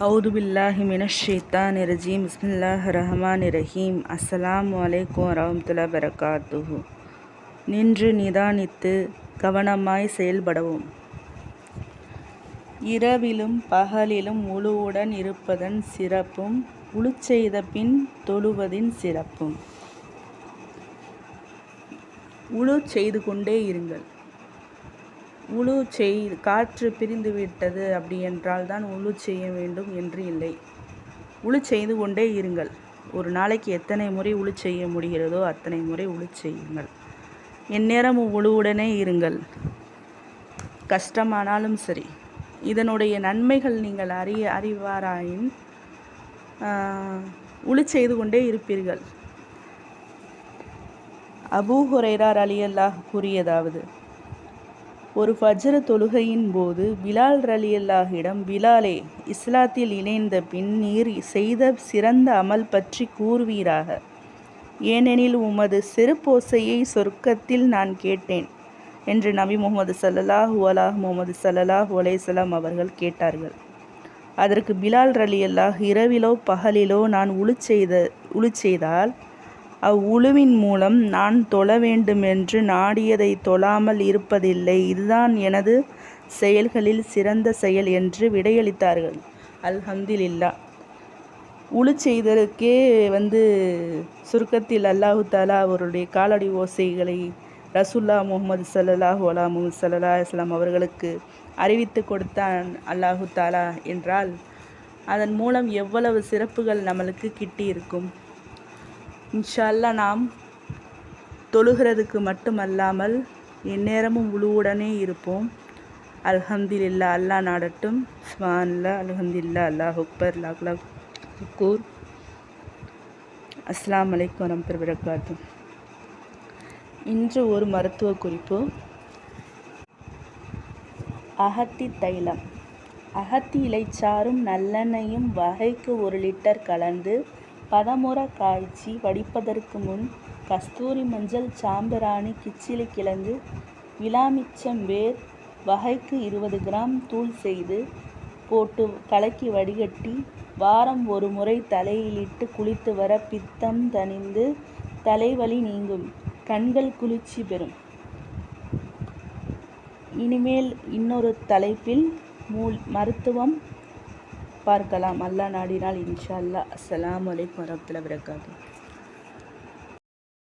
அவுதுபில்லாஹி மினஷ்ஷைத்தானிர் ரஜீம் பிஸ்மில்லாஹிர் ரஹ்மானிர் ரஹீம். அஸ்ஸலாமு அலைக்கும் வரஹ்மத்துல்லாஹி வபரகாத்துஹு. நின்று நிதானித்து கவனமாய் செயல்படவும். இரவிலும் பகலிலும் உளுவுடன் இருப்பதன் சிறப்பும் உளு செய்த பின் தொழுவதின் சிறப்பும். உளு செய்து கொண்டே இருங்கள். உளு காற்று பிரிந்து விட்டது அப்படி என்றால் தான் உளு செய்ய வேண்டும் என்று இல்லை. உளு செய்து கொண்டே இருங்கள். ஒரு நாளைக்கு எத்தனை முறை உளு செய்ய முடிகிறதோ அத்தனை முறை உளு செய்யுங்கள். எந்நேரமும் உளுவுடனே இருங்கள். கஷ்டமானாலும் சரி. இதனுடைய நன்மைகள் நீங்கள் அறிவாராயின் உளு செய்து கொண்டே இருப்பீர்கள். அபூ ஹுரைரா ரலியல்லாஹு கூறியதாவது, ஒரு ஃபஜ்ர் தொழுகையின் போது பிலால் ரலியல்லாஹிடம், பிலாலே, இஸ்லாத்தில் இணைந்த பின் நீர் செய்த சிறந்த அமல் பற்றி கூறுவீராக. ஏனெனில் உமது செருப்போசையை சொர்க்கத்தில் நான் கேட்டேன் என்று நபி முஹம்மது ஸல்லல்லாஹு அலைஹி வஸல்லம் அவர்கள் கேட்டார்கள். அதற்கு பிலால் ரலியல்லாஹ், இரவிலோ பகலிலோ நான் உளு செய்தால் அவ்வுளுவின் மூலம் நான் தொழ வேண்டுமென்று நாடியதை தொழாமல் இருப்பதில்லை. இதுதான் எனது செயல்களில் சிறந்த செயல் என்று விடையளித்தார்கள். அல்ஹம்துலில்லாஹ். உளு செய்ததற்கே சுருக்கத்தில் அல்லாஹு தாலா அவருடைய காலடி ஓசைகளை ரசூலுல்லாஹ் முஹம்மது ஸல்லல்லாஹு அலைஹி வஸல்லம் அவர்களுக்கு அறிவித்து கொடுத்தான் அல்லாஹு தாலா என்றால் அதன் மூலம் எவ்வளவு சிறப்புகள் நம்மளுக்கு கிட்டி இருக்கும். இன்ஷா அல்லாஹ் நாம் தொழுகிறதுக்கு மட்டுமல்லாமல் எந்நேரமும் உளுவுடனே இருப்போம். அல்ஹம்துலில்லாஹ். அல்லாஹ் நாடட்டும். சுப்ஹானல்லாஹ், அல்ஹம்துலில்லாஹ், அல்லாஹு அக்பர், லாக் ஷுக்கூர். அஸ்ஸலாமு அலைக்கும் வரஹ்மத்துல்லாஹி வபரகாத்துஹு. இன்று ஒரு மருத்துவ குறிப்பு. அகத்தி தைலம். அகத்தி இலைச்சாறும் நல்லெண்ணெயும் வகைக்கு 1 லிட்டர் கலந்து பதமுற காய்ச்சி வடிப்பதற்கு முன் கஸ்தூரி மஞ்சள், சாம்பிராணி, கிச்சிலி கிழங்கு, விளாமிச்சம் வேர் வகைக்கு 20 கிராம் தூள் செய்து போட்டு கலக்கி வடிகட்டி வாரம் 1 முறை தலையிலிட்டு குளித்து வர பித்தம் தணிந்து தலைவலி நீங்கும், கண்கள் குளிர்ச்சி பெறும். இனிமேல் இன்னொரு தலைப்பில் மருத்துவம் பார்க்கலாம். அல்லாஹ் நாடினால் இன்ஷா அல்லாஹ். அஸ்ஸலாமு அலைக்கும் வரஹ்மத்துல்லாஹி வபரகாத்துஹு.